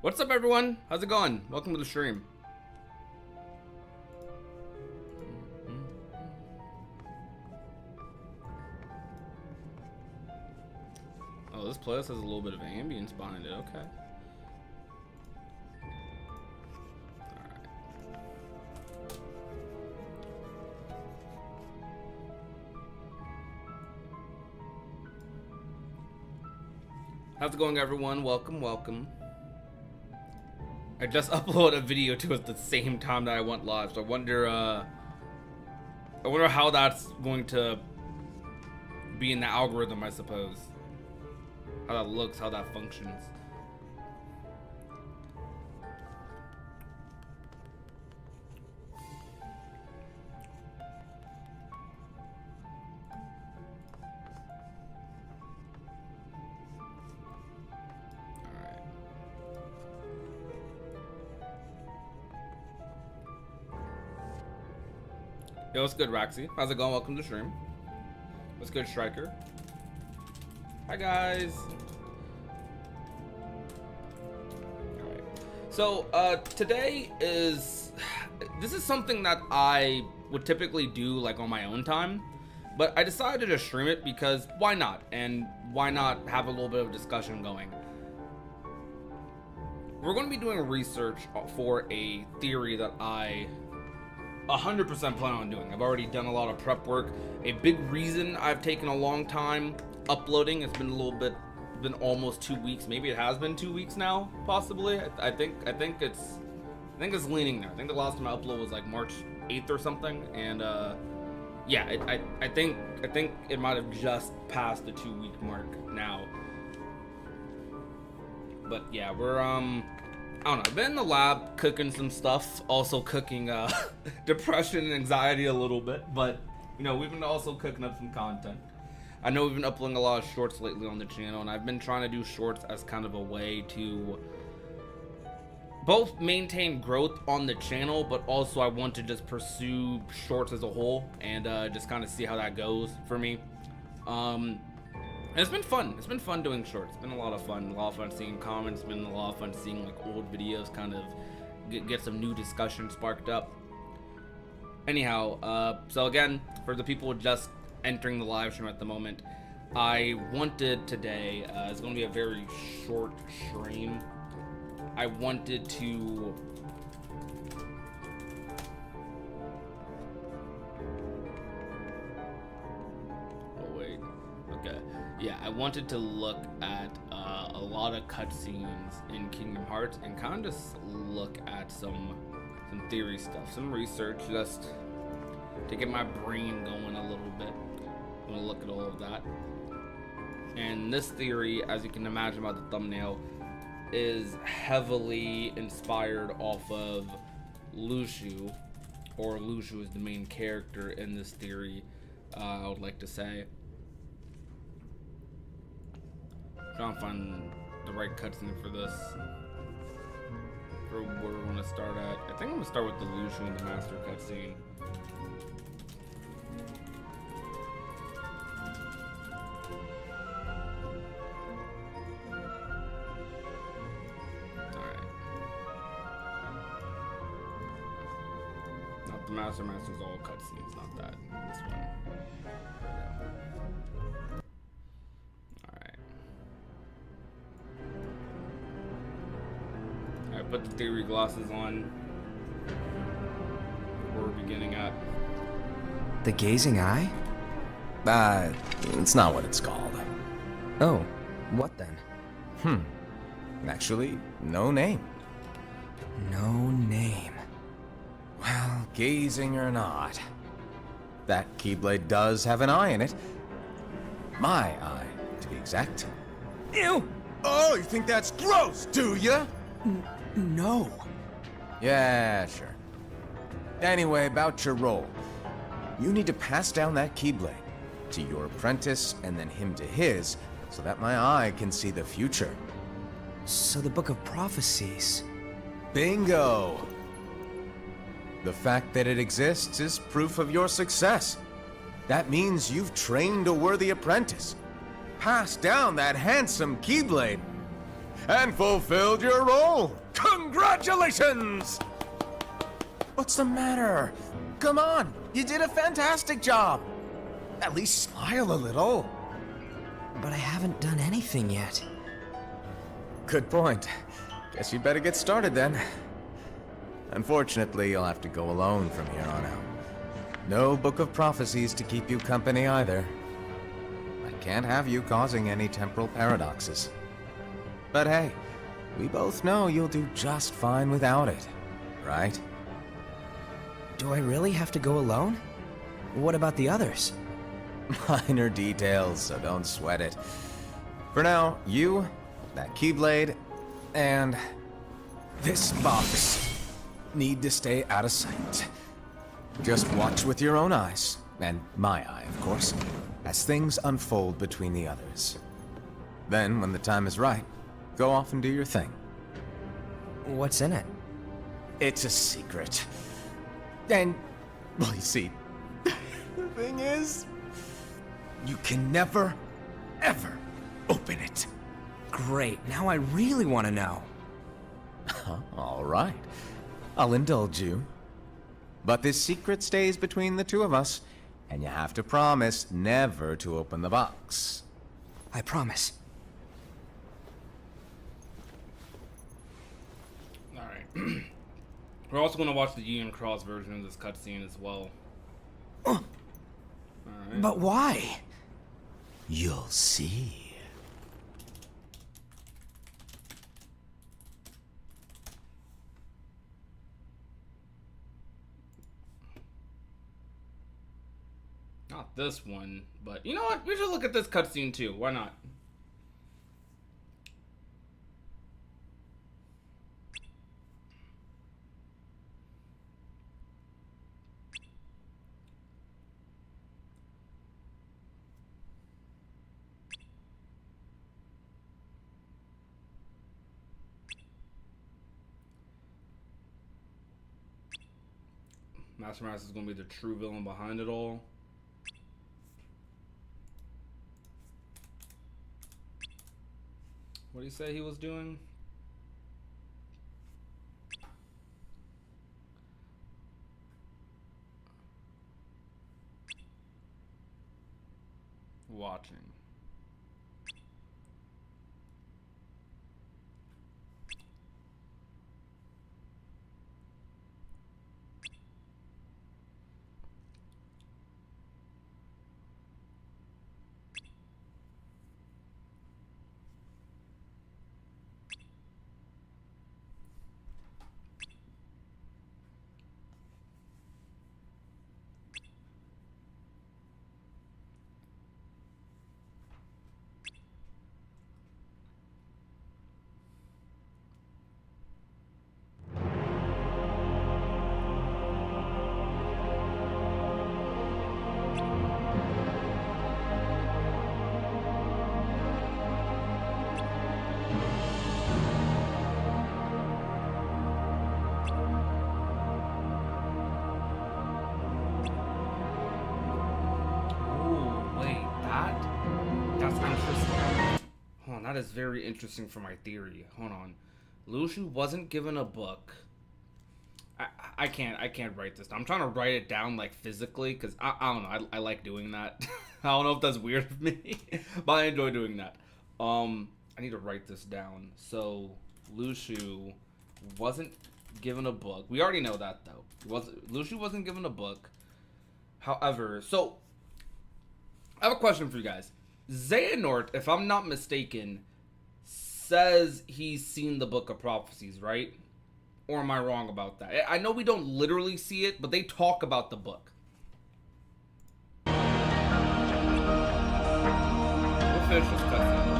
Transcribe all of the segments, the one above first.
What's up, everyone? How's it going? Welcome to the stream. Oh, this playlist has a little bit of ambience behind it. Okay. Alright. How's it going, everyone? Welcome, welcome. I just uploaded a video to at the same time that I went live, so I wonder how that's going to be in the algorithm, I suppose. How that looks, how that functions. Yo, what's good, Roxy? How's it going? Welcome to the stream. What's good, Striker? Hi, guys. Alright. So, today this is something that I would typically do, like, on my own time. But I decided to stream it because why not? And why not have a little bit of discussion going? We're going to be doing research for a theory that I 100% plan on doing. I've already done a lot of prep work. A big reason I've taken a long time uploading, it's been almost 2 weeks. Maybe it has been 2 weeks now, possibly. I think it's leaning there. I think the last time I uploaded was like March 8th or something, and yeah, I think it might have just passed the 2-week mark now. But yeah, we're I don't know, I've been in the lab cooking some stuff, also cooking depression and anxiety a little bit, but you know, we've been also cooking up some content. I know we've been uploading a lot of shorts lately on the channel, and I've been trying to do shorts as kind of a way to both maintain growth on the channel, but also I want to just pursue shorts as a whole and just kind of see how that goes for me. And it's been fun. It's been fun doing shorts. It's been a lot of fun. A lot of fun seeing comments. It's been a lot of fun seeing like old videos kind of get some new discussion sparked up. Anyhow, so again, for the people just entering the live stream at the moment, I wanted today, it's going to be a very short stream. I wanted to yeah, I wanted to look at a lot of cutscenes in Kingdom Hearts and kind of just look at some theory stuff, some research, just to get my brain going a little bit. I'm gonna look at all of that. And this theory, as you can imagine by the thumbnail, is heavily inspired off of Luxu, or Luxu is the main character in this theory, I would like to say. Trying to find the right cutscene for this. For where we want to start at. I think I'm gonna start with the Luxu and the Master cutscene. Alright. Not the Master's all cutscenes, not that. This one. Put the theory glasses on. Where we're beginning at. The gazing eye? It's not what it's called. Oh, what then? Actually, no name. No name. Well, gazing or not, that Keyblade does have an eye in it. My eye, to be exact. Ew! Oh, you think that's gross, do ya? No. Yeah, sure. Anyway, about your role. You need to pass down that Keyblade to your apprentice and then him to his, so that my eye can see the future. So the Book of Prophecies. Bingo! The fact that it exists is proof of your success. That means you've trained a worthy apprentice. Pass down that handsome Keyblade. and fulfilled your role. Congratulations! What's the matter? Come on, you did a fantastic job. At least smile a little. But I haven't done anything yet. Good point. Guess you'd better get started then. Unfortunately, you'll have to go alone from here on out. No book of prophecies to keep you company either. I can't have you causing any temporal paradoxes. But hey, we both know you'll do just fine without it, right? Do I really have to go alone? What about the others? Minor details, so don't sweat it. For now, you, that Keyblade, and this box need to stay out of sight. Just watch with your own eyes, and my eye, of course, as things unfold between the others. Then, when the time is right, go off and do your thing. What's in it? It's a secret. And, well, you see, the thing is, you can never, ever open it. Great, now I really want to know. All right. I'll indulge you. But this secret stays between the two of us, and you have to promise never to open the box. I promise. Alright. We're also going to watch the Yi and Cross version of this cutscene as well. Alright. But why? You'll see. Not this one, but you know what? We should look at this cutscene too. Why not? Master Mask is going to be the true villain behind it all. What did he say he was doing? Watching. That is very interesting for my theory. Hold on. Luxu wasn't given a book. I can't write this down. I'm trying to write it down like physically because I don't know. I like doing that. I don't know if that's weird of me, but I enjoy doing that. I need to write this down. So Luxu wasn't given a book. We already know that though. Luxu wasn't given a book. However, so I have a question for you guys. Xehanort, if I'm not mistaken, says he's seen the Book of Prophecies, right? Or am I wrong about that? I know we don't literally see it, but they talk about the book. We'll finish this cutscene.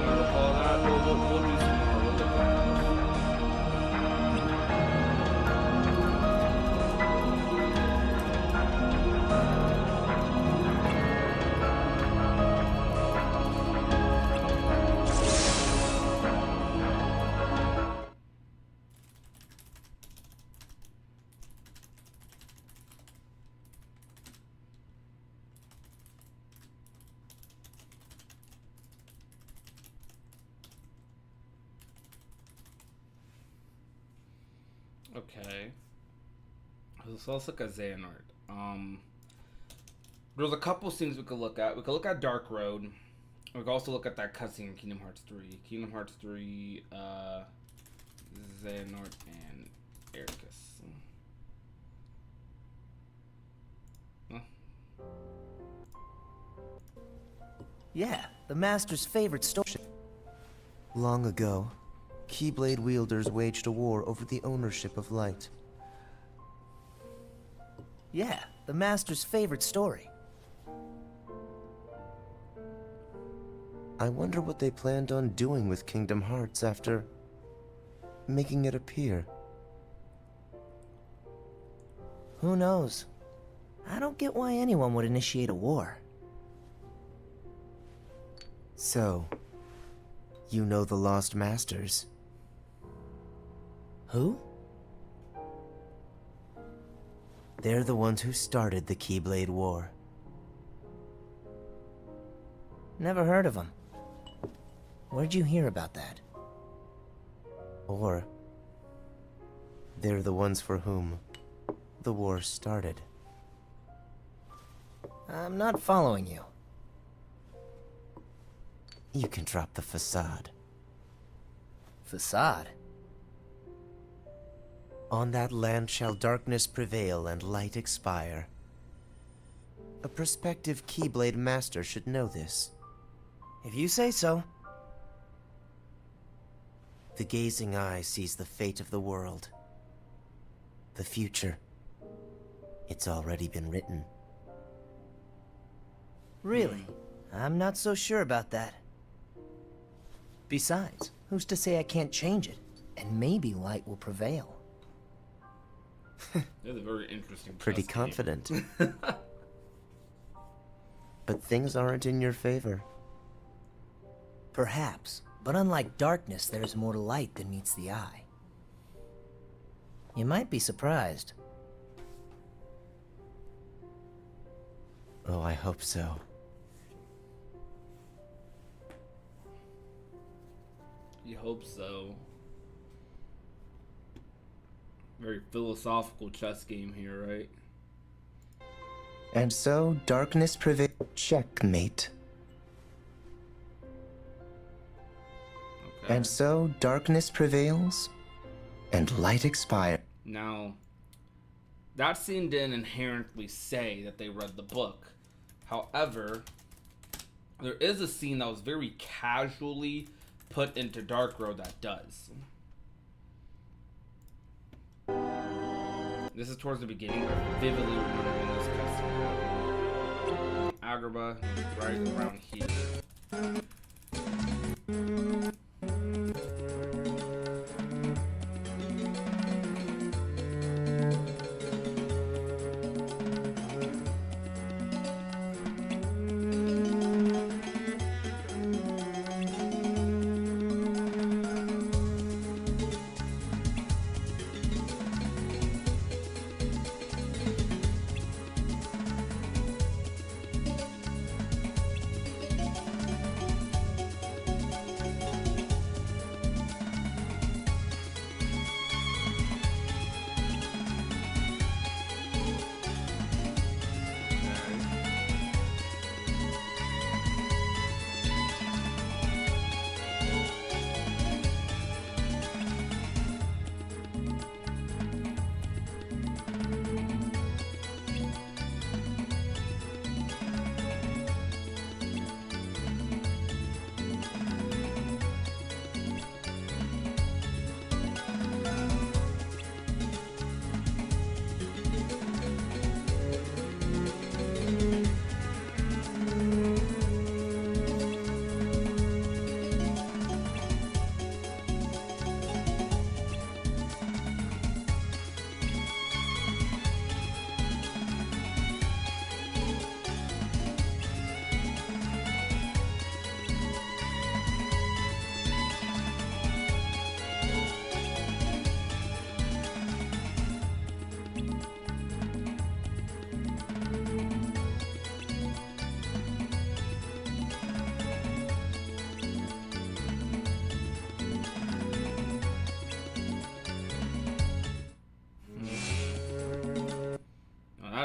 Well, I recall that. We'll do some more. We'll look at Okay. So let's look at Xehanort. There's a couple things we could look at. We could look at Dark Road. We could also look at that cutscene in Kingdom Hearts 3. Kingdom Hearts 3, Xehanort, and Ericus. Huh? Yeah, the Master's favorite story. Long ago, Keyblade wielders waged a war over the ownership of light. Yeah, the Master's favorite story. I wonder what they planned on doing with Kingdom Hearts after making it appear. Who knows? I don't get why anyone would initiate a war. So, you know the Lost Masters? Who? They're the ones who started the Keyblade War. Never heard of them. Where'd you hear about that? Or, they're the ones for whom the war started. I'm not following you. You can drop the facade. Facade? On that land shall darkness prevail and light expire. A prospective Keyblade master should know this. If you say so. The gazing eye sees the fate of the world. The future. It's already been written. Really? I'm not so sure about that. Besides, who's to say I can't change it? And maybe light will prevail. That's a very interesting. Pretty confident. But things aren't in your favor. Perhaps, but unlike darkness, there's more to light than meets the eye. You might be surprised. Oh, I hope so. You hope so. Very philosophical chess game here, right? And so, darkness prevails. Checkmate. Okay. And so, darkness prevails, and light expires. Now, that scene didn't inherently say that they read the book. However, there is a scene that was very casually put into Dark Road that does. This is towards the beginning. I vividly remember when this cutscene. Agrabah, right around here.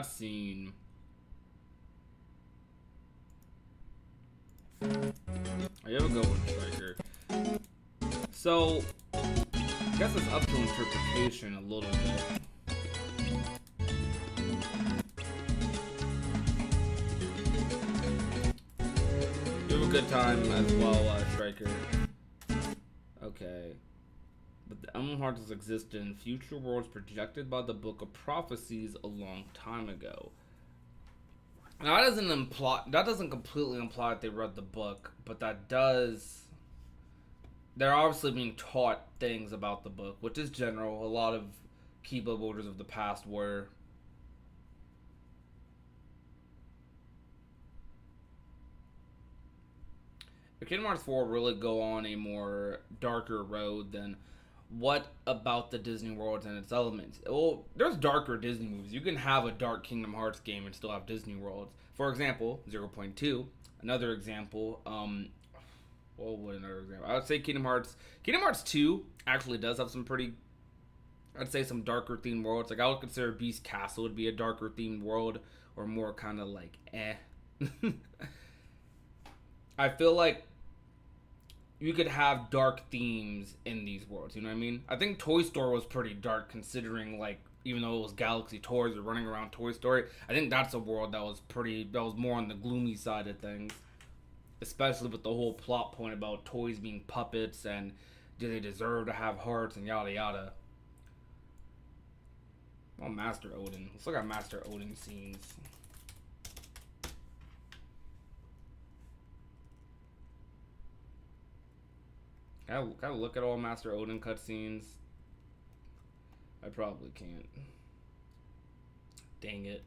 scene. I have a good one, Striker. So, I guess it's up to interpretation a little bit. You have a good time as well, Striker. Okay. But the Emblem Hearts existed in future worlds projected by the Book of Prophecies a long time ago. Now, that doesn't completely imply that they read the book, but that does. They're obviously being taught things about the book, which is general. A lot of Keyblade wielders of the past were. If Kingdom Hearts 4 really go on a more darker road than what about the Disney worlds and its elements? Well, there's darker Disney movies. You can have a dark Kingdom Hearts game and still have Disney worlds. For example, 0.2. Another example, what would another example? I would say Kingdom Hearts 2 actually does have some pretty, I'd say some darker themed worlds. Like I would consider Beast Castle would be a darker themed world, or more kind of like I feel like you could have dark themes in these worlds, you know what I mean? I think Toy Story was pretty dark considering, like, even though it was Galaxy Toys or running around Toy Story, I think that's a world that was more on the gloomy side of things. Especially with the whole plot point about toys being puppets and do they deserve to have hearts and yada yada. Oh, Master Odin. Let's look at Master Odin scenes. Gotta look at all Master Odin cutscenes. I probably can't. Dang it.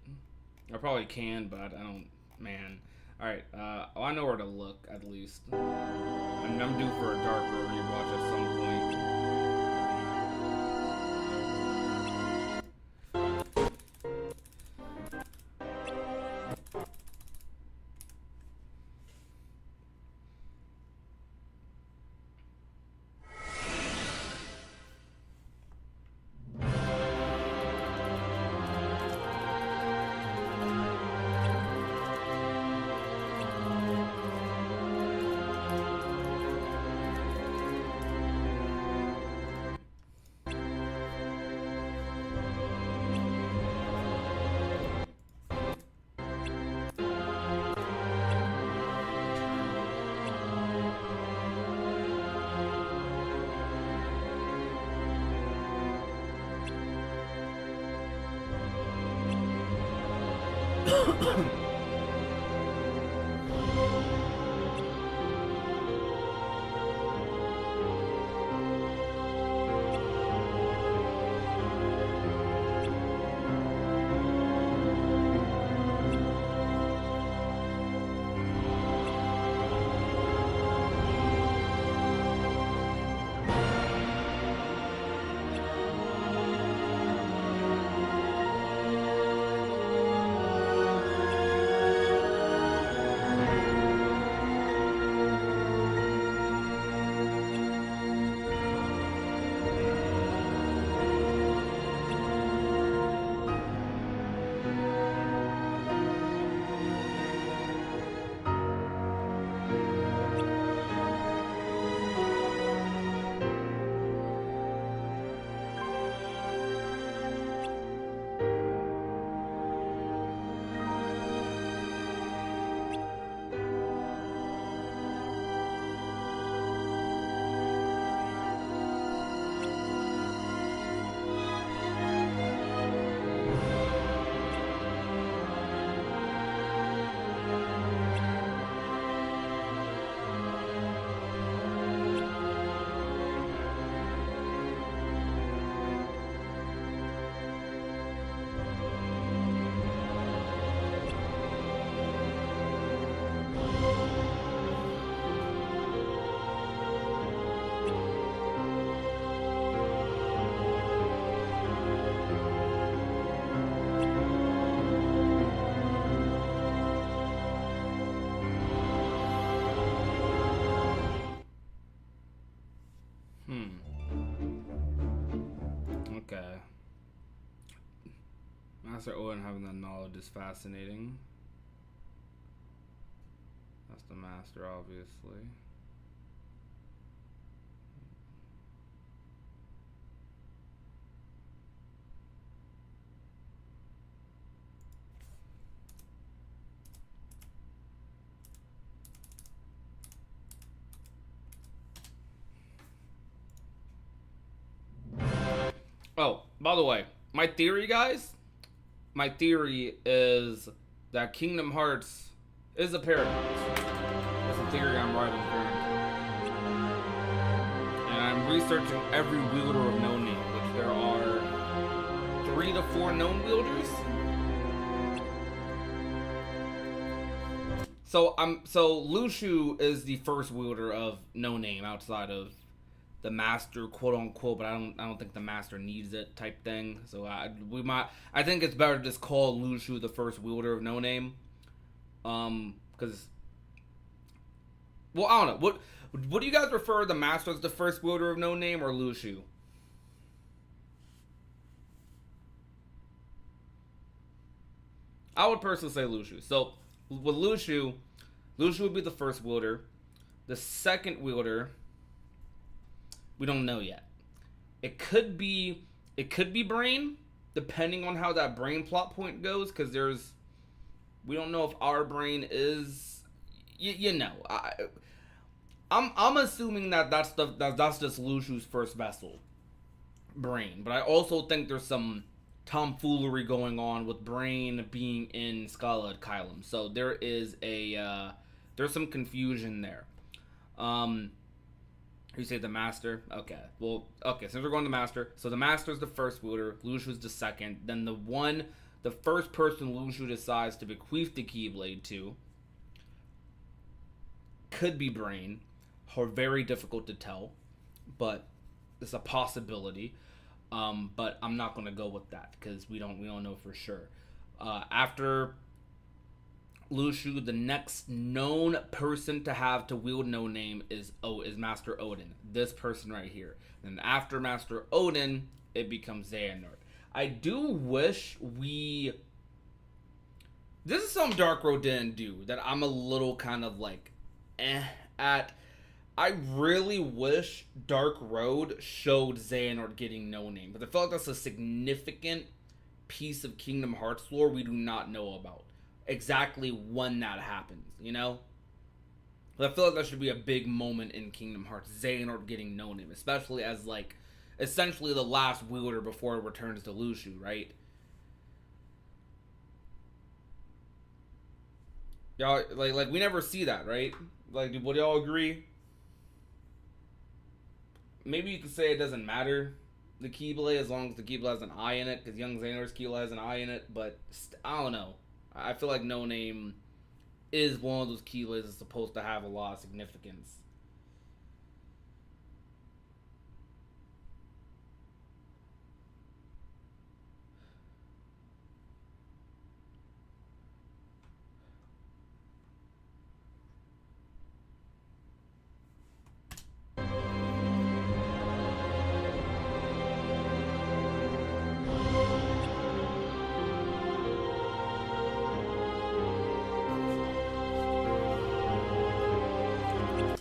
I probably can, but I don't. Man. Alright, I know where to look, at least. I'm due for a darker rewatch at some point. Master Odin having that knowledge is fascinating. That's the master, obviously. Oh, by the way, my theory, guys, my theory is that Kingdom Hearts is a paradox. That's a theory I'm writing currently. And I'm researching every wielder of no name, which there are 3 to 4 known wielders. So Luxu is the first wielder of no name outside of the master, quote unquote, but I don't think the master needs it type thing. So I think it's better to just call Luxu the first wielder of no name. Because, well, I don't know. What do you guys prefer, the master as the first wielder of no name or Luxu? I would personally say Luxu. So with Luxu would be the first wielder. The second wielder, we don't know yet. It could be Brain, depending on how that Brain plot point goes, because we don't know if our Brain is, I'm assuming that's just Luxu's first vessel, Brain. But I also think there's some tomfoolery going on with Brain being in Scarlet Kylum, so there is there's some confusion there. You say the master? Okay. Well, okay, since we're going to master. So the master's the first wielder, Luxu's the second. Then the first person Luxu decides to bequeath the Keyblade to could be Brain. Or very difficult to tell, but it's a possibility. But I'm not gonna go with that because we don't know for sure. After Luxu, the next known person to have to wield no name is Master Odin. This person right here. And after Master Odin, it becomes Xehanort. I do wish this is something Dark Road didn't do that I'm a little kind of like at. I really wish Dark Road showed Xehanort getting no name, but I feel like that's a significant piece of Kingdom Hearts lore we do not know about. Exactly when that happens, you know? But I feel like that should be a big moment in Kingdom Hearts, Xehanort getting no name, especially as like essentially the last wielder before it returns to Luxu, right? Y'all like we never see that, right? Like, would y'all agree? Maybe you could say it doesn't matter, the Keyblade, as long as the Keyblade has an eye in it, because young Xehanort's Keyblade has an eye in it, but I don't know. I feel like no name is one of those Keyblades that's supposed to have a lot of significance.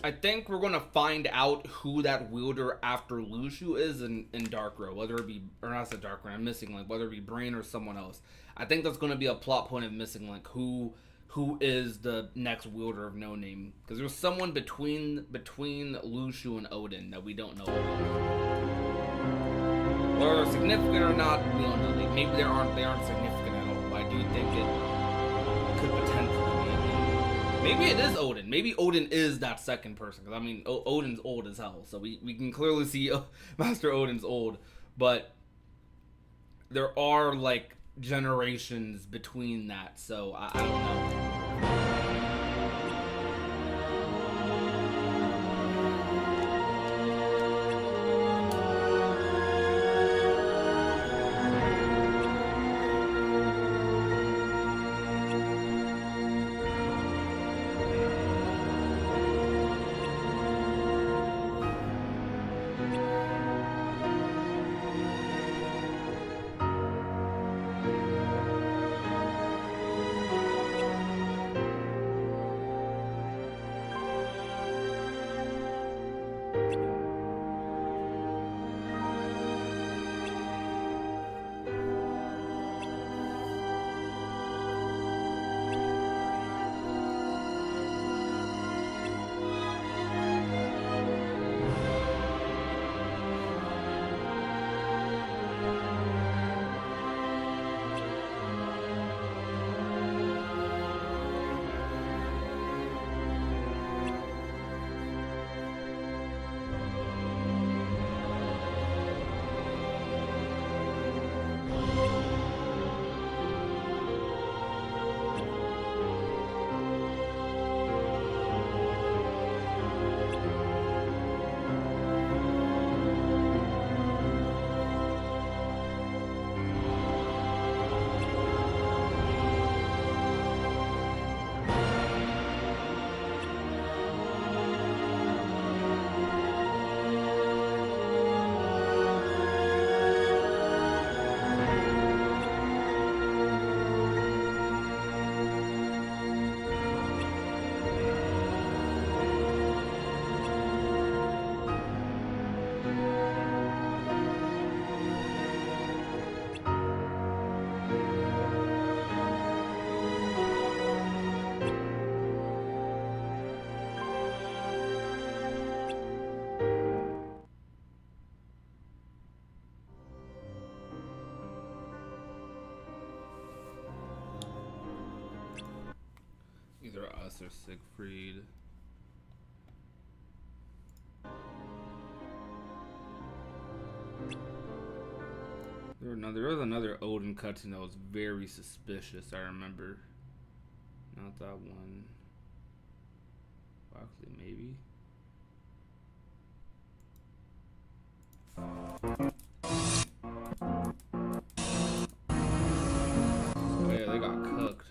I think we're gonna find out who that wielder after Luxu is in Dark Road, whether it be, or not the Dark Road, I'm Missing Link, whether it be Brain or someone else. I think that's gonna be a plot point of Missing Link, who is the next wielder of no name, because there's someone between Luxu and Odin that we don't know about. Whether they're significant or not, we don't know. Maybe they aren't significant at all. But I do think it could potentially be. Maybe it is Odin. Maybe Odin is that second person. Because, I mean, Odin's old as hell. So we can clearly see Master Odin's old. But there are, like, generations between that. So I don't know. Master Siegfried. There was another Odin cutscene that was very suspicious, I remember. Not that one. Actually, maybe. Oh yeah, they got cooked.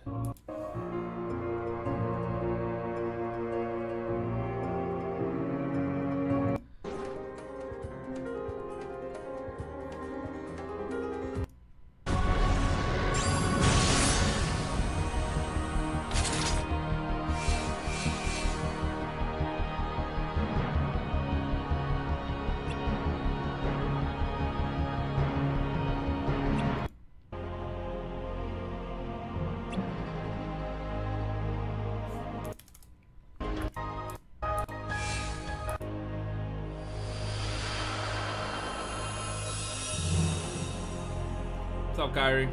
What's up, Kyrie?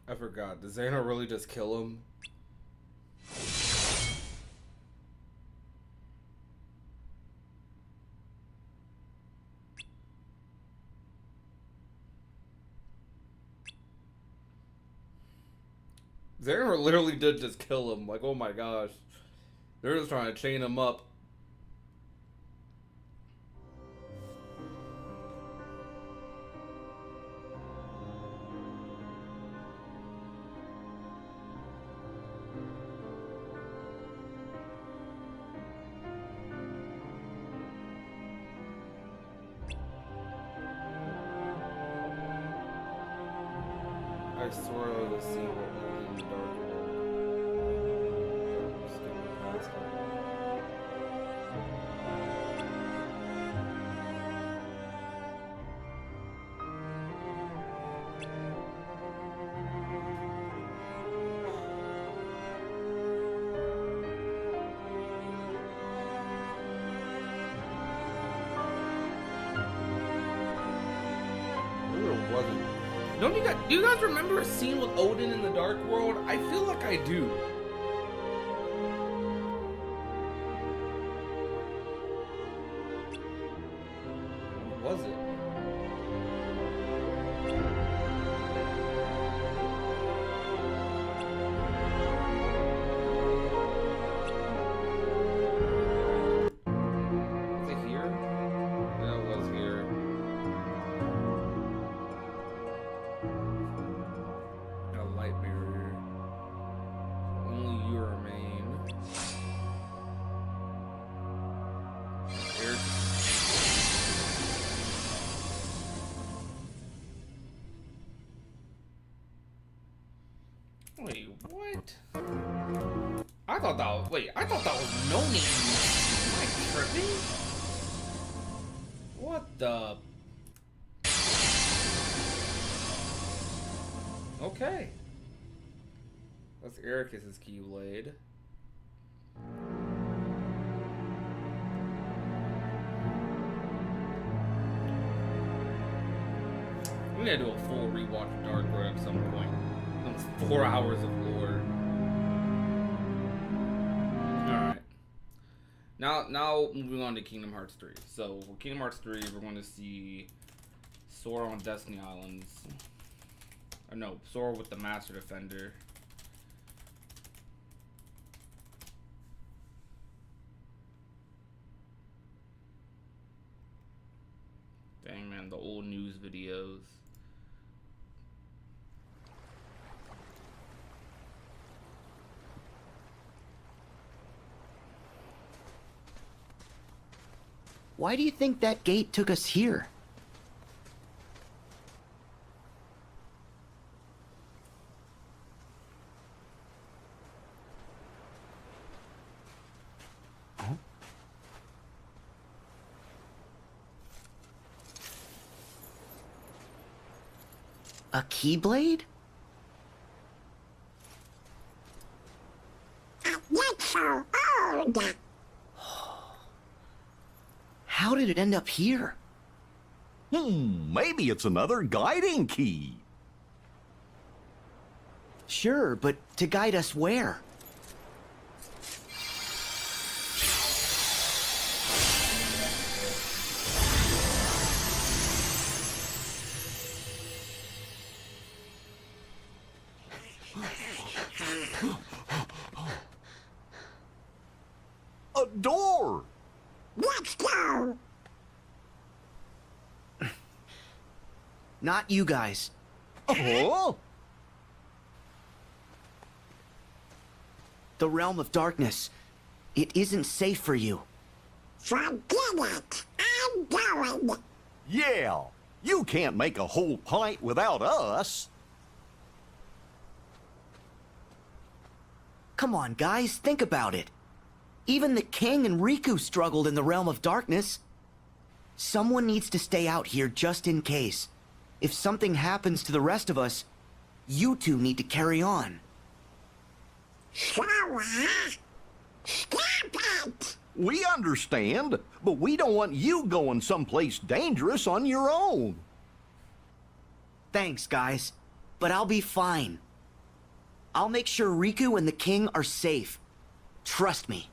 I forgot. Does Xehanort really just kill him? Xehanort literally did just kill him. Like, oh my gosh. They're just trying to chain him up. I swear I was seeing Odin in the dark world. Skipping past it. Maybe it wasn't. Do you guys remember a scene with Odin in the Dark World? I feel like I do. What was it? Was it here? Yeah, it was here. A light barrier. Only you remain. Air. Wait, what? I thought that was. Wait, I thought that was no name. Am I tripping? What the? Okay. That's Ericus's Keyblade. We gotta do a full rewatch of Dark Road at some point. That's 4 hours of lore. Alright. Now moving on to Kingdom Hearts 3. So for Kingdom Hearts 3, we're going to see Sora on Destiny Islands. No, Sora with the Master Defender. Dang man, the old news videos. Why do you think that gate took us here? A Keyblade? Not so old. How did it end up here? Maybe it's another guiding key. Sure, but to guide us where? A door! Let's go. Not you guys. Oh? The realm of darkness. It isn't safe for you. Forget it. I'm going. Yeah, you can't make a whole pint without us. Come on, guys, think about it. Even the king and Riku struggled in the realm of darkness. Someone needs to stay out here just in case. If something happens to the rest of us, you two need to carry on. So, stop it. We understand, but we don't want you going someplace dangerous on your own. Thanks, guys. But I'll be fine. I'll make sure Riku and the king are safe. Trust me.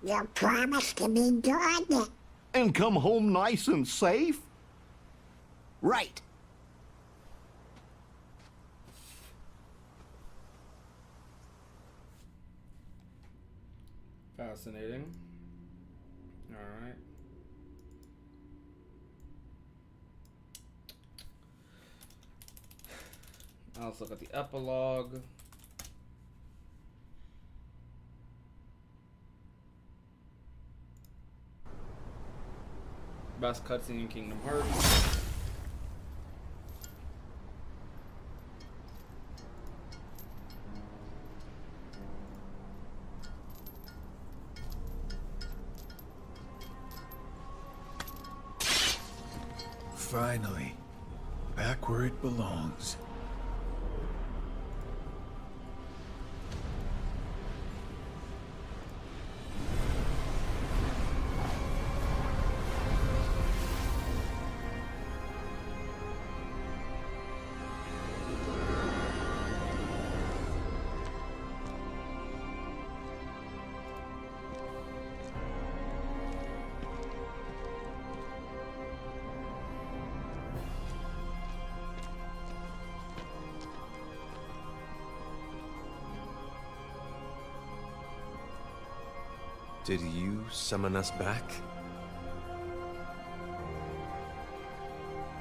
You promised to be good. And come home nice and safe? Right. Fascinating. Alright. Now let's look at the epilogue. Best cutscene in Kingdom Hearts. Finally, back where it belongs. Did you summon us back?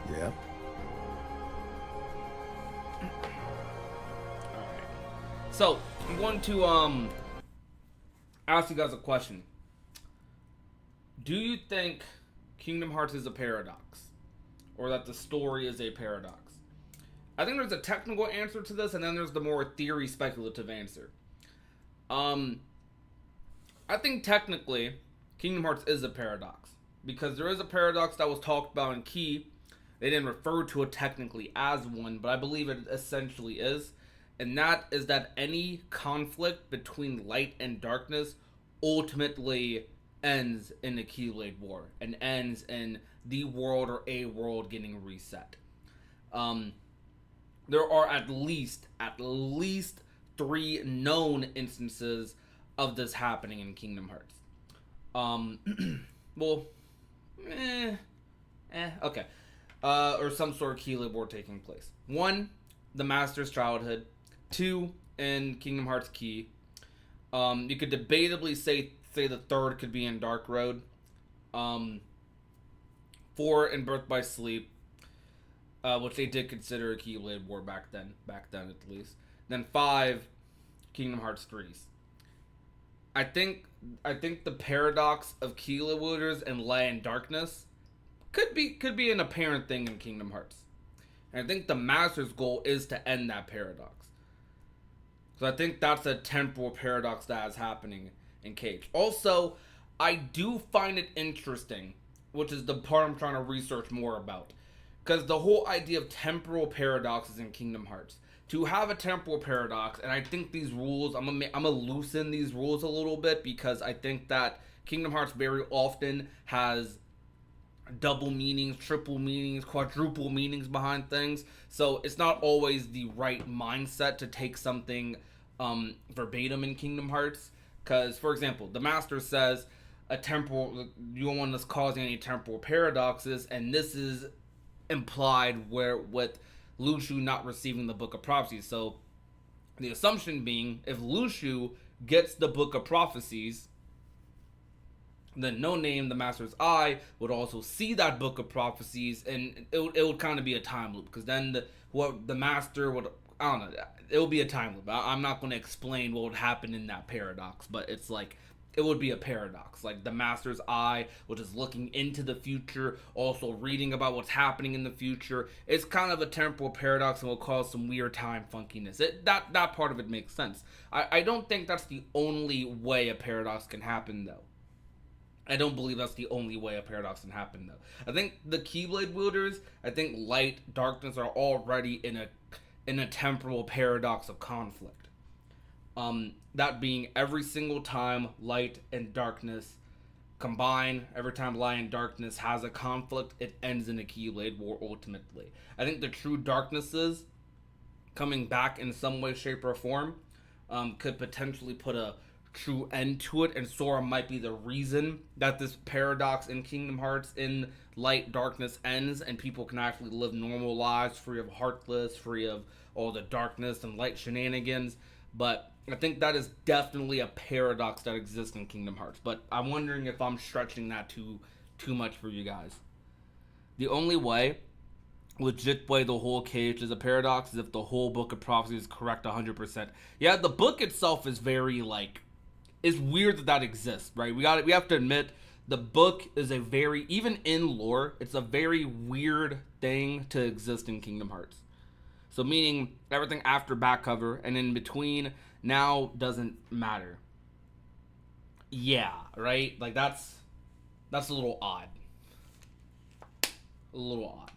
Yep. So, I'm going to ask you guys a question. Do you think Kingdom Hearts is a paradox? Or that the story is a paradox? I think there's a technical answer to this, and then there's the more theory speculative answer. I think technically, Kingdom Hearts is a paradox. Because there is a paradox that was talked about in Key. They didn't refer to it technically as one, but I believe it essentially is. And that is that any conflict between light and darkness ultimately ends in the Keyblade War. And ends in the world or a world getting reset. There are at least 3 known instances of this happening in Kingdom Hearts. Okay. Or some sort of Keyblade War taking place. 1, the Master's childhood. 2, in Kingdom Hearts Key. You could debatably say the third could be in Dark Road. 4 in Birth by Sleep, which they did consider a Keyblade War back then at least. Then 5, Kingdom Hearts 3s. I think the paradox of Keyblade wielders and light and darkness could be an apparent thing in Kingdom Hearts. And I think the Master's goal is to end that paradox. So I think that's a temporal paradox that is happening in Cage. Also, I do find it interesting, which is the part I'm trying to research more about, because the whole idea of temporal paradoxes in Kingdom Hearts. To have a temporal paradox, and I think these rules, I'm gonna loosen these rules a little bit, because I think that Kingdom Hearts very often has double meanings, triple meanings, quadruple meanings behind things. So it's not always the right mindset to take something verbatim in Kingdom Hearts. Because, for example, the Master says you don't want us causing any temporal paradoxes, and this is implied with Luxu not receiving the Book of Prophecies. So the assumption being, if Luxu gets the Book of Prophecies, then No Name, the Master's Eye, would also see that Book of Prophecies, and it would kind of be a time loop, because then the Master would, I don't know, it would be a time loop. I'm not going to explain what would happen in that paradox, but it's like, it would be a paradox. Like the Master's Eye, which is looking into the future, also reading about what's happening in the future. It's kind of a temporal paradox and will cause some weird time funkiness. That part of it makes sense. I don't think that's the only way a paradox can happen, though. I don't believe that's the only way a paradox can happen, though. I think the Keyblade wielders, I think light, darkness are already in a temporal paradox of conflict. That being every single time light and darkness combine, every time light and darkness has a conflict, it ends in a Keyblade War ultimately. I think the true darknesses coming back in some way, shape, or form could potentially put a true end to it, and Sora might be the reason that this paradox in Kingdom Hearts in light darkness ends, and people can actually live normal lives free of Heartless, free of all the darkness and light shenanigans. But I think that is definitely a paradox that exists in Kingdom Hearts. But I'm wondering if I'm stretching that too much for you guys. The only way, legit way, the whole cage is a paradox is if the whole Book of Prophecy is correct 100%. Yeah, the book itself is very, like, it's weird that exists, right? We have to admit, the book is a very, even in lore, it's a very weird thing to exist in Kingdom Hearts. So meaning everything after back cover and in between now doesn't matter. Yeah, right? Like that's a little odd. A little odd.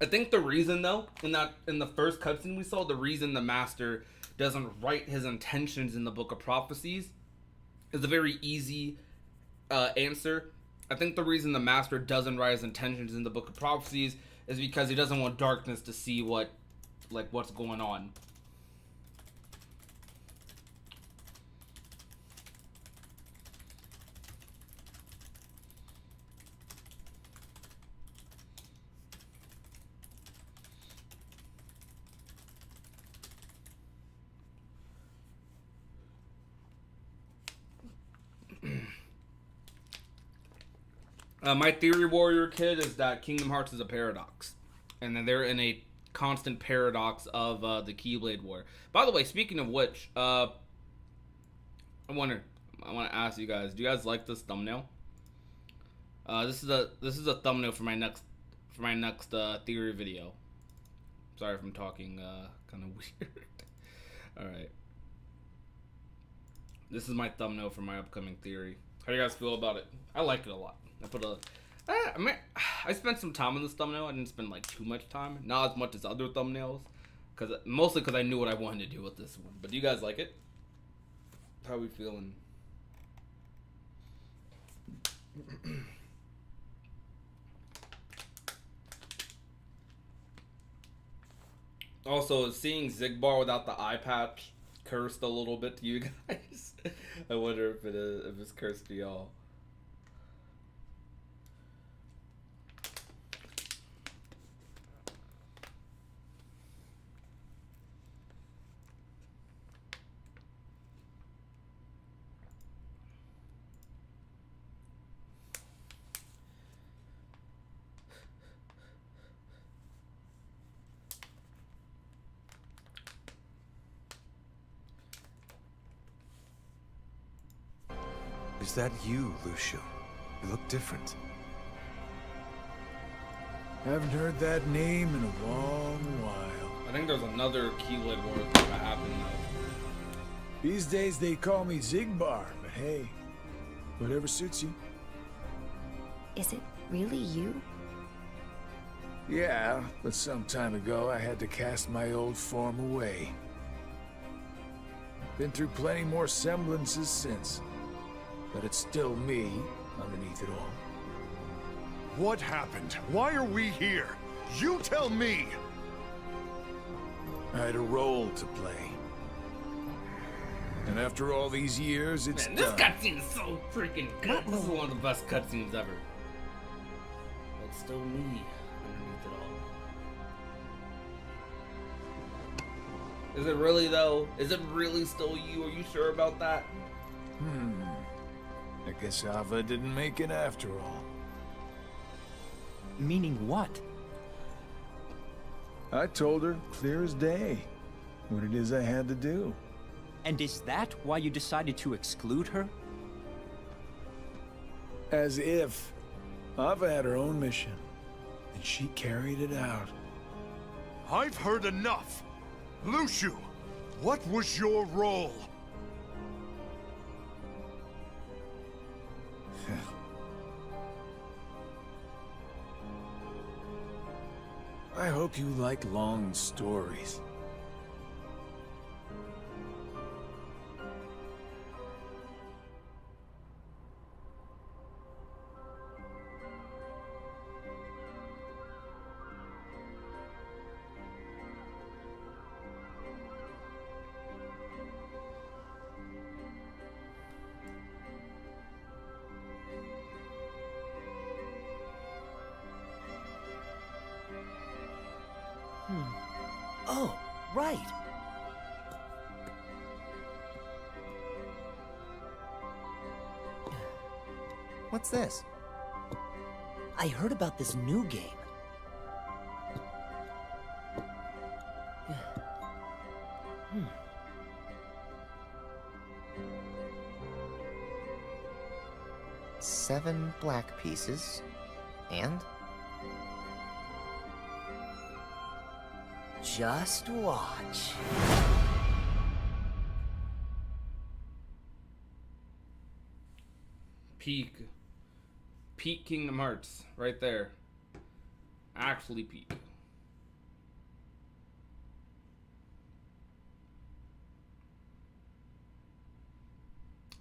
I think the reason though, in the first cutscene we saw, the reason the Master doesn't write his intentions in the Book of Prophecies is a very easy answer. I think the reason the Master doesn't write his intentions in the Book of Prophecies is because he doesn't want darkness to see what's going on. My theory, Warrior Kid, is that Kingdom Hearts is a paradox, and then they're in a constant paradox of the Keyblade War. By the way, speaking of which, I want to ask you guys: do you guys like this thumbnail? This is a thumbnail for my next theory video. Sorry if I'm talking kind of weird. All right, this is my thumbnail for my upcoming theory. How do you guys feel about it? I like it a lot. I spent some time on this thumbnail. I didn't spend like too much time, not as much as other thumbnails, mostly because I knew what I wanted to do with this one. But do you guys like it? How are we feeling? Also, seeing Zigbar without the eye patch cursed a little bit to you guys. I wonder if it's cursed to y'all. Is that you, Luxu? You look different. Haven't heard that name in a long while. I think there's another Keyblade war that happened though. These days they call me Zigbar, but hey, whatever suits you. Is it really you? Yeah, but some time ago I had to cast my old form away. Been through plenty more semblances since, but it's still me underneath it all. What happened? Why are we here? You tell me! I had a role to play. And after all these years, it's Man, this done. cutscene is so freaking good. This is one of the best cutscenes ever. But still me underneath it all. Is it really though? Is it really still you? Are you sure about that? I guess Ava didn't make it after all. Meaning what? I told her, clear as day, what it is I had to do. And is that why you decided to exclude her? As if. Ava had her own mission, and she carried it out. I've heard enough! Luxu, what was your role? I hope you like long stories. Oh, right. What's this? I heard about this new game. Seven black pieces, and? Just watch. Peak Kingdom Hearts, right there. Actually peak.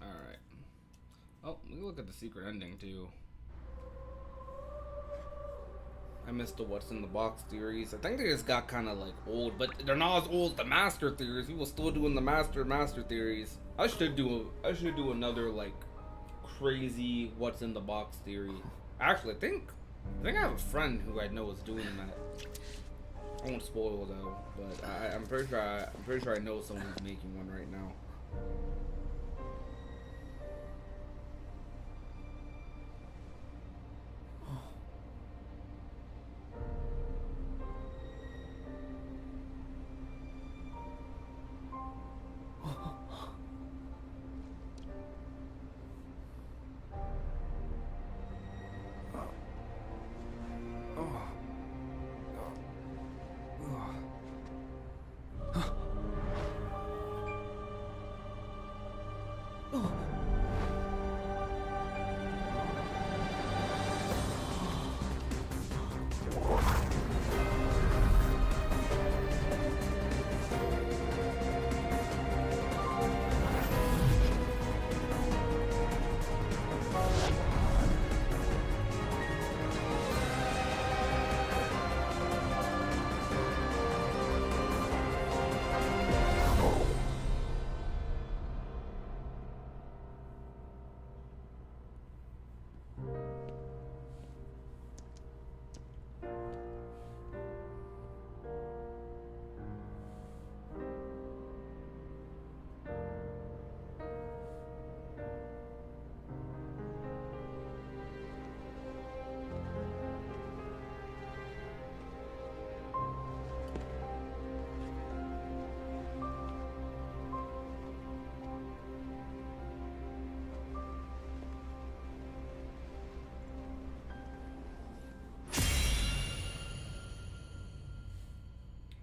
Alright. Oh, we can look at the secret ending too. I missed the what's in the box theories. I think they just got kind of like old, but they're not as old as the master theories. People still doing the master theories. I should do another like crazy what's in the box theory. Actually, I think I have a friend who I know is doing that. I won't spoil though, but I'm pretty sure I know someone who's making one right now.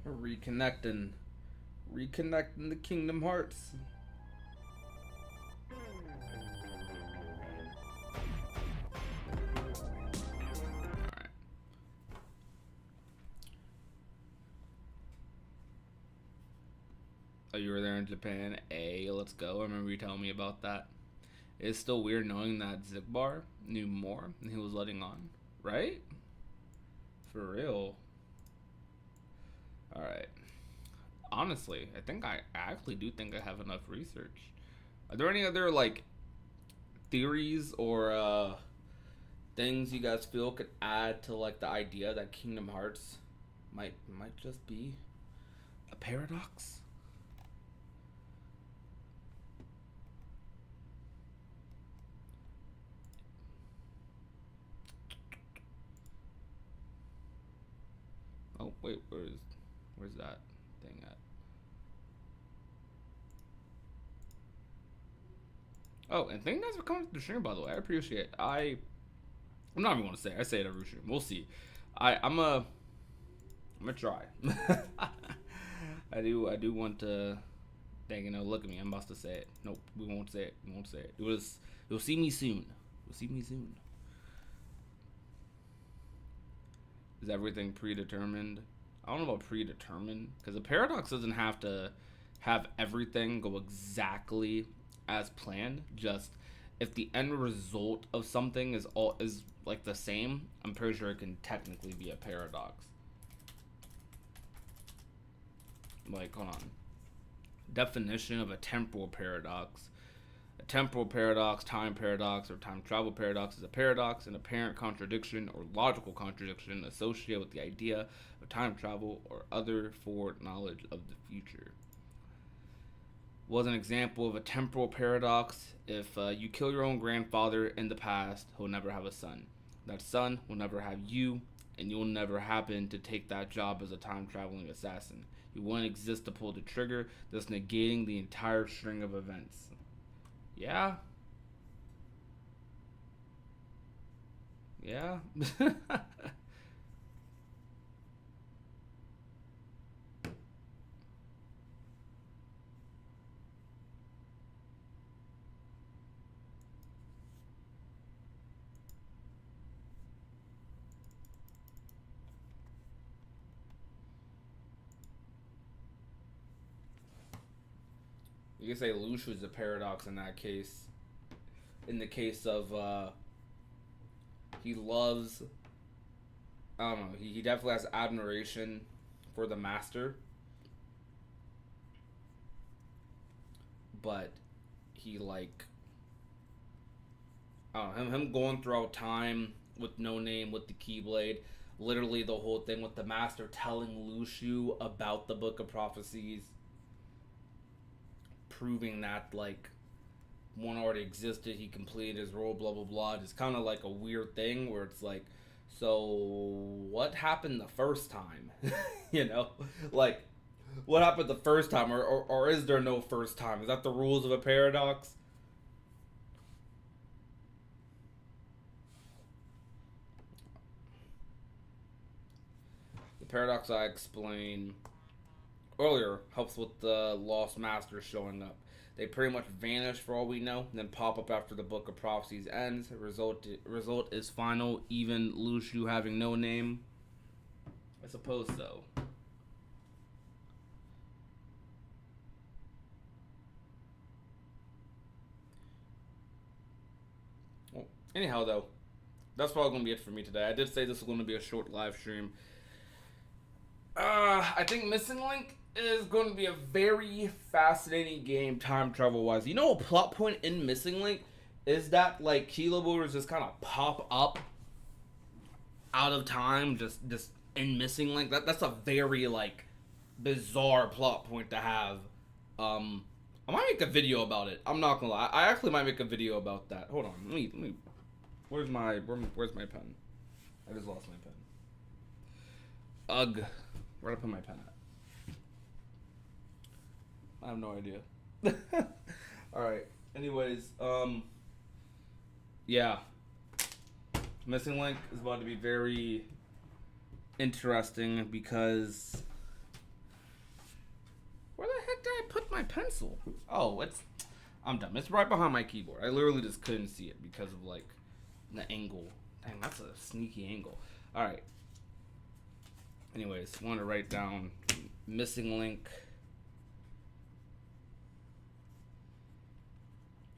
Reconnecting the Kingdom Hearts. Alright. Oh, you were there in Japan? Hey, let's go. I remember you telling me about that. It's still weird knowing that Zigbar knew more and he was letting on, right? For real. Alright. Honestly, I actually do think I have enough research. Are there any other, like, theories or things you guys feel could add to, like, the idea that Kingdom Hearts might just be a paradox? Oh wait, where's that thing at? Oh, and thank you guys for coming to the stream, by the way. I appreciate it. I'm not even gonna say it. I say it every stream. We'll see. I'm gonna try. I do want to. Dang, you know, look at me. I'm about to say it. Nope, we won't say it. We won't say it. You'll see me soon. You'll see me soon. Is everything predetermined? I don't know about predetermined, because a paradox doesn't have to have everything go exactly as planned. Just if the end result of something is like the same, I'm pretty sure it can technically be a paradox. Like, hold on. Definition of a temporal paradox. A temporal paradox, time paradox, or time travel paradox is a paradox, an apparent contradiction or logical contradiction associated with the idea of time travel or other foreknowledge of the future. Was an example of a temporal paradox: if you kill your own grandfather in the past, he'll never have a son. That son will never have you, and you'll never happen to take that job as a time traveling assassin. You won't exist to pull the trigger, thus negating the entire string of events. Yeah. Yeah. You can say Luxu is a paradox in that case. In the case of, he loves, I don't know, he definitely has admiration for the master. But he, like, I don't know, him going throughout time with no name, with the Keyblade, literally the whole thing with the master telling Luxu about the Book of Prophecies, proving that, like, one already existed, he completed his role, blah blah blah. It's kind of like a weird thing where it's like, so what happened the first time? You know, like, what happened the first time, or is there no first time? Is that the rules of a paradox? The paradox I explained earlier helps with the Lost Masters showing up. They pretty much vanish for all we know, and then pop up after the Book of Prophecies ends. Result is final, even Luxu having no name. I suppose so. Well, anyhow, though, that's probably going to be it for me today. I did say this was going to be a short live stream. I think Missing Link is going to be a very fascinating game time travel wise. You know, a plot point in Missing Link is that, like, Keyblade just kind of pop up out of time, just in Missing Link. That's a very, like, bizarre plot point to have. I might make a video about it. I'm not gonna lie. I actually might make a video about that. Hold on. Let me. Where's my pen? I just lost my pen. Ugh. Where'd I put my pen at? I have no idea. Alright. Anyways, yeah. Missing Link is about to be very interesting because did I put my pencil? Oh, I'm dumb. It's right behind my keyboard. I literally just couldn't see it because of like the angle. Dang, that's a sneaky angle. All right. Anyways, want to write down missing link.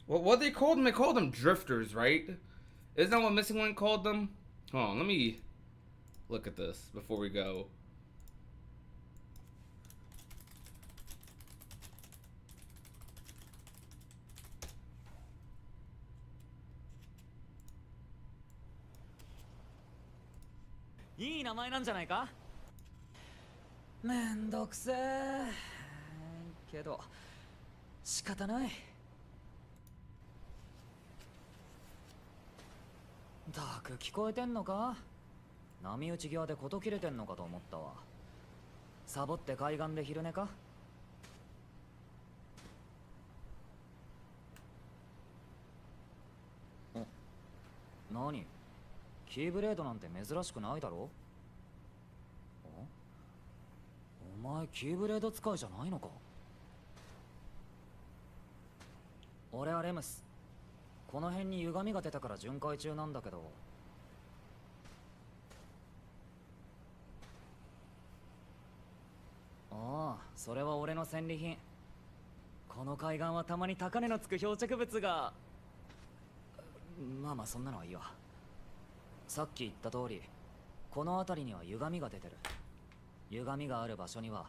What they called them? They called them drifters, right? Isn't that what missing link called them? Hold on, let me look at this before we go.いい名前なんじゃないか。めんどくせえけど仕方ない。ダーク聞こえてんのか。波打ち際で事切れてんのかと思ったわ。サボって海岸で昼寝か。何？キーブレードなんて珍しくないだろ。お前キーブレード使いじゃないのか。俺はレムス。この辺に歪みが出たから巡回中なんだけど。ああ、それは俺の戦利品。この海岸はたまに高値のつく漂着物が。まあまあそんなのはいいわ。さっき言った通り、この辺りには歪みが出てる。歪みがある場所には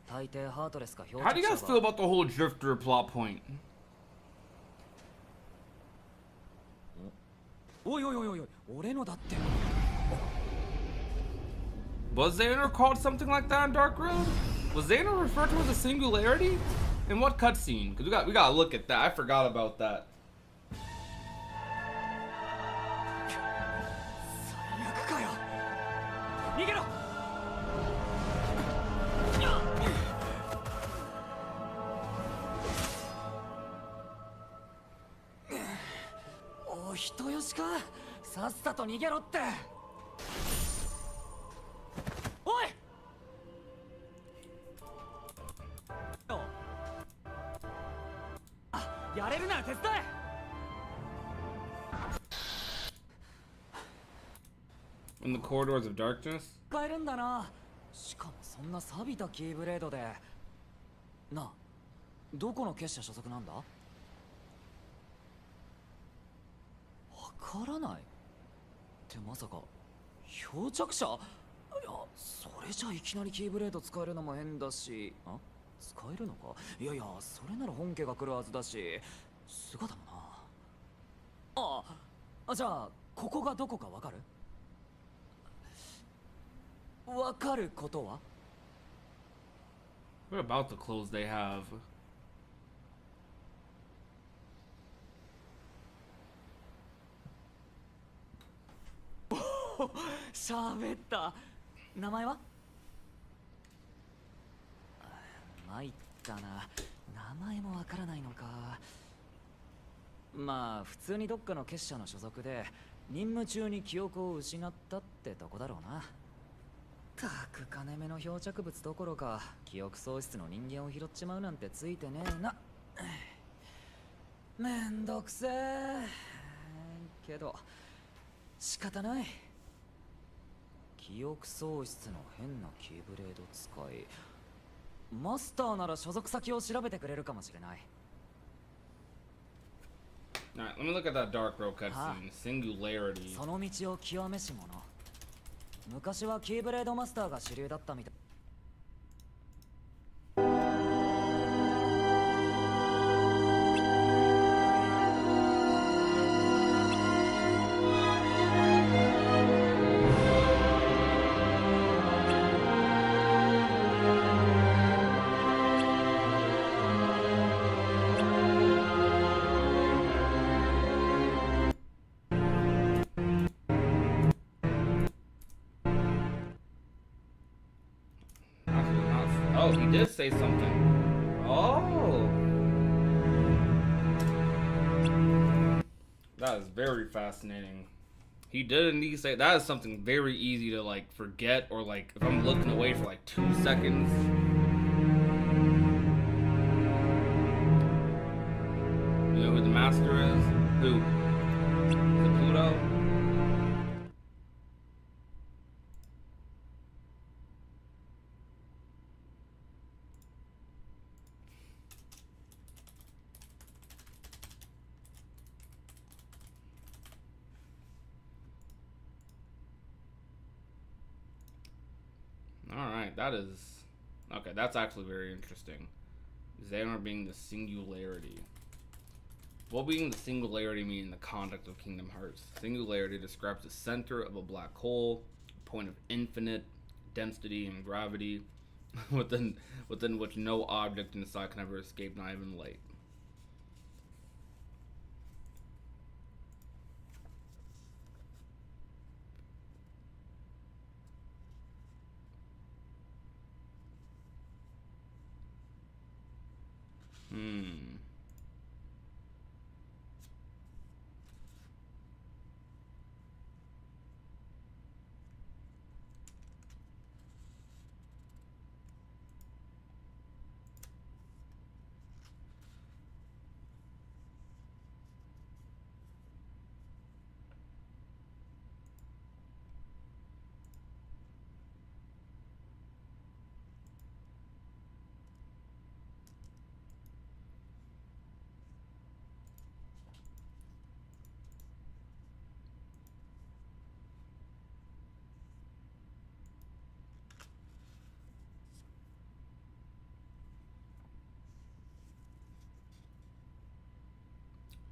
大抵ハートレスか漂着者が。How do you guys feel about the whole drifter plot point? おいおいおいおい、俺のだって。Was Xehanort called something like that in Dark Road? Was Xehanort referred to as a singularity? In what cutscene? Because we gotta look at that. I forgot about that. 最悪かよ。逃げろ。お人よしか。さっさと逃げろって。おい。やれるなら手伝え。In the corridors of darkness? 使えるんだな。しかもそんな錆びたキーブレードで。なあ、どこの結社所属なんだ。わからない。ってまさか漂着者。いや、それじゃいきなりキーブレード使えるのも変だし。使えるのか。いやいや、それなら本家が来るはずだし。姿もな。じゃあここがどこかわかる。わかることは。 What about the clothes they have? しゃべった。名前は。参ったな。名前もわからないのか。まあ普通にどっかの結社の所属で任務中に記憶を失ったってとこだろうな。たく金目の漂着物どころか記憶喪失の人間を拾っちまうなんてついてねえな。めんどくせえけど仕方ない。記憶喪失の変なキーブレード使い。マスターなら所属先を調べてくれるかもしれない。Alright, let me look at that Dark Road cutscene. Singularity. その道を極めし者。昔はキーブレードマスターが主流だったみたい。Oh, he did say something. Oh. That is very fascinating. He did indeed say that is something very easy to like forget, or like if I'm looking away for like 2 seconds. master is? Who? Is it Pluto? Alright, that is... Okay, that's actually very interesting. Xehanort being the singularity. What being the singularity mean in the context of Kingdom Hearts? Singularity describes the center of a black hole, a point of infinite density and gravity, within which no object inside can ever escape, not even light.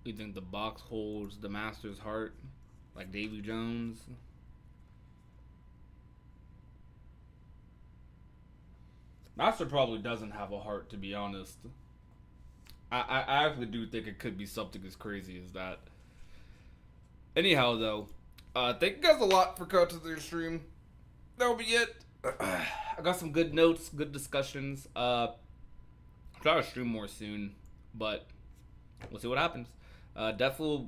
You think the box holds the master's heart, like Davy Jones? Master probably doesn't have a heart, to be honest. I actually do think it could be something as crazy as that. Anyhow, though, thank you guys a lot for coming to the stream. That'll be it. I got some good notes, good discussions. I'll try to stream more soon, but we'll see what happens. Definitely